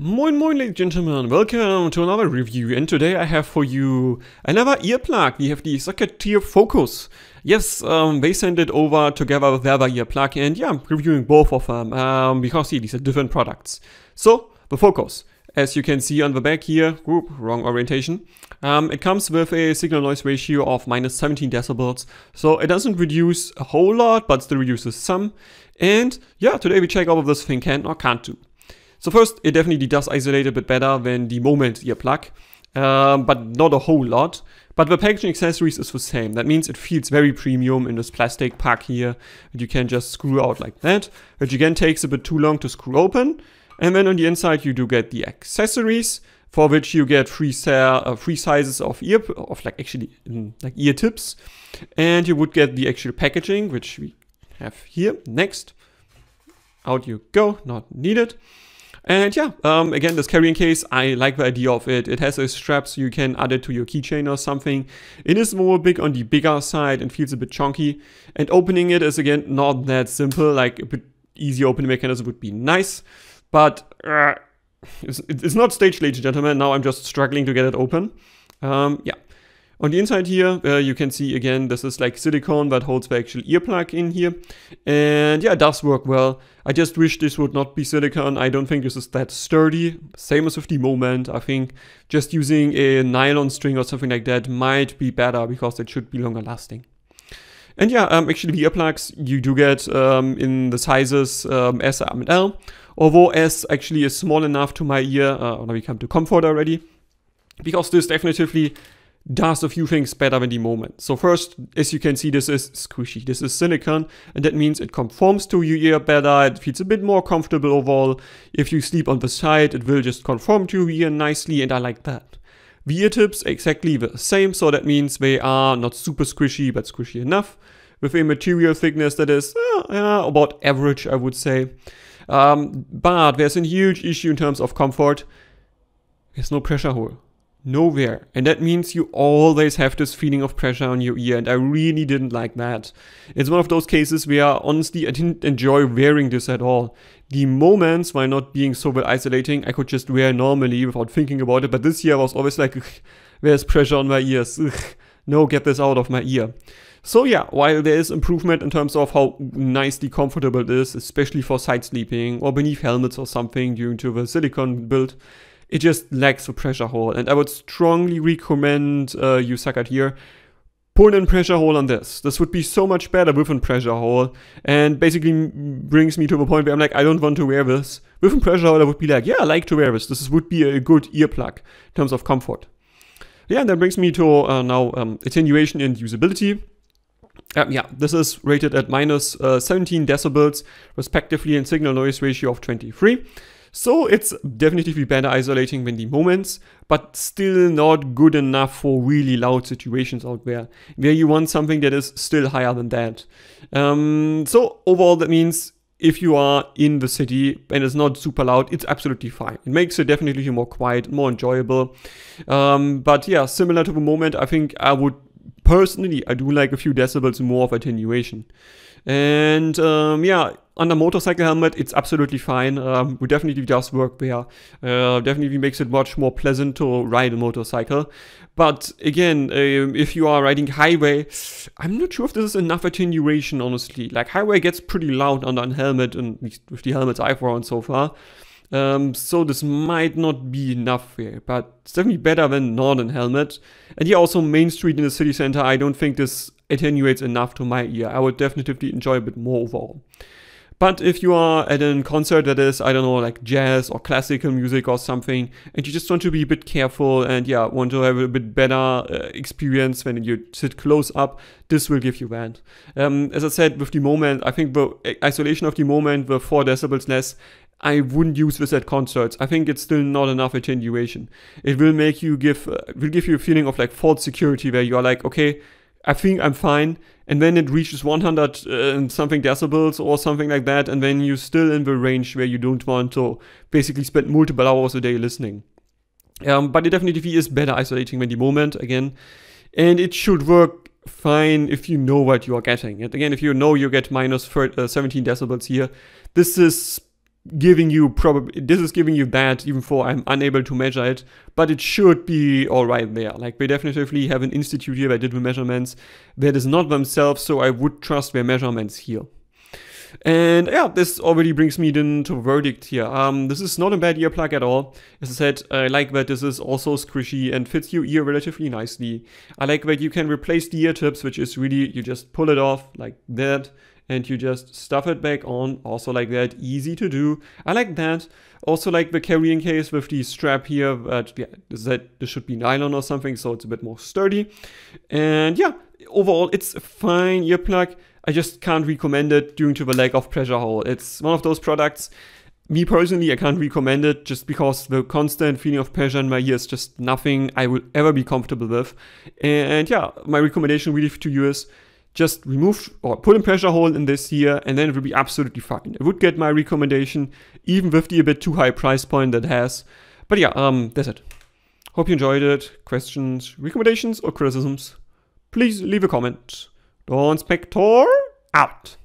Moin moin ladies and gentlemen, welcome to another review, and today I have for you another earplug. We have the Saccater Focus. Yes, they sent it over together with the other earplug, and yeah, I'm reviewing both of them, because these are different products. So, the Focus, as you can see on the back here, wrong orientation, it comes with a signal noise ratio of minus 17 decibels, so it doesn't reduce a whole lot, but still reduces some. And yeah, today we check out if this thing can or can't do. So first, it definitely does isolate a bit better than the Moment earplug, but not a whole lot. But the packaging accessories is the same. That means it feels very premium in this plastic pack here that you can just screw out like that, which again takes a bit too long to screw open. And then on the inside you do get the accessories, for which you get three sizes of ear tips, and you would get the actual packaging, which we have here next. Out you go, not needed. And yeah, again, this carrying case, I like the idea of it. It has a strap so you can add it to your keychain or something. It is more big on the bigger side and feels a bit chunky. And opening it is, again, not that simple. Like, a bit easier opening mechanism would be nice. But it's not staged, ladies and gentlemen. Now I'm just struggling to get it open. Yeah. On the inside here, you can see again, this is like silicone that holds the actual earplug in here. And yeah, it does work well. I just wish this would not be silicone. I don't think this is that sturdy. Same as with the Moment. I think just using a nylon string or something like that might be better because it should be longer lasting. And yeah, actually the earplugs you do get in the sizes S, M, and L. Although S actually is small enough to my ear, now we come to comfort already. Because this definitively does a few things better than the Moment. So first, as you can see, this is squishy. This is silicone, and that means it conforms to your ear better. It feels a bit more comfortable overall. If you sleep on the side, it will just conform to your ear nicely, and I like that. The ear tips exactly the same, so that means they are not super squishy, but squishy enough, with a material thickness that is about average, I would say. But there's a huge issue in terms of comfort. There's no pressure hole. Nowhere. And that means you always have this feeling of pressure on your ear, and I really didn't like that. It's one of those cases where honestly I didn't enjoy wearing this at all. The Moments, while not being so well isolating, I could just wear normally without thinking about it, but this year I was always like, there's pressure on my ears. No, get this out of my ear. So yeah, while there is improvement in terms of how nicely comfortable it is, especially for side sleeping or beneath helmets or something due to the silicone build, it just lacks a pressure hole, and I would strongly recommend you Saccater here, put in pressure hole on this. This would be so much better with a pressure hole, and basically brings me to the point where I'm like, I don't want to wear this. With a pressure hole, I would be like, yeah, I like to wear this. This would be a good earplug in terms of comfort. Yeah, and that brings me to now attenuation and usability. Yeah, this is rated at minus 17 decibels, respectively, and signal noise ratio of 23. So it's definitely better isolating than the Moments, but still not good enough for really loud situations out there, where you want something that is still higher than that. So overall, that means if you are in the city and it's not super loud, it's absolutely fine. It makes it definitely more quiet, more enjoyable. But yeah, similar to the Moment, I think I would personally, I do like a few decibels more of attenuation. And yeah, under motorcycle helmet, it's absolutely fine. It definitely does work there. Definitely makes it much more pleasant to ride a motorcycle. But again, if you are riding highway, I'm not sure if this is enough attenuation, honestly. Like, highway gets pretty loud under a helmet, and with the helmets I've worn so far. So this might not be enough here, but it's definitely better than not a helmet. And yeah, also Main Street in the city center, I don't think this attenuates enough to my ear. I would definitely enjoy a bit more overall. But if you are at a concert that is, I don't know, like jazz or classical music or something, and you just want to be a bit careful and yeah, want to have a bit better experience when you sit close up, this will give you that. As I said, with the Moment, I think the isolation of the Moment, the 4 decibels less, I wouldn't use this at concerts. I think it's still not enough attenuation. It will make you give you a feeling of like false security, where you are like, okay, I think I'm fine, and then it reaches 100 and something decibels or something like that, and then you're still in the range where you don't want to basically spend multiple hours a day listening. But it definitely is better isolating than the Moment, again, and it should work fine if you know what you are getting. And again, if you know you get minus 17 decibels here, this is giving you that even though I'm unable to measure it, but it should be all right there. Like they definitively have an institute here that did the measurements. That is not themselves, so I would trust their measurements here. And yeah, this already brings me then to verdict here. This is not a bad earplug at all. As I said, I like that this is also squishy and fits your ear relatively nicely. I like that you can replace the ear tips, which is really, you just pull it off like that, and you just stuff it back on, also like that, easy to do. I like that. Also like the carrying case with the strap here, but yeah, this should be nylon or something, so it's a bit more sturdy. And yeah, overall, it's a fine earplug. I just can't recommend it due to the lack of pressure hole. It's one of those products, me personally, I can't recommend it just because the constant feeling of pressure in my ear is just nothing I will ever be comfortable with. And yeah, my recommendation really to you is just remove or put a pressure hole in this here, and then it will be absolutely fine. It would get my recommendation, even with the a bit too high price point that it has. But yeah, that's it. Hope you enjoyed it. Questions, recommendations, or criticisms, please leave a comment. Donspektor out.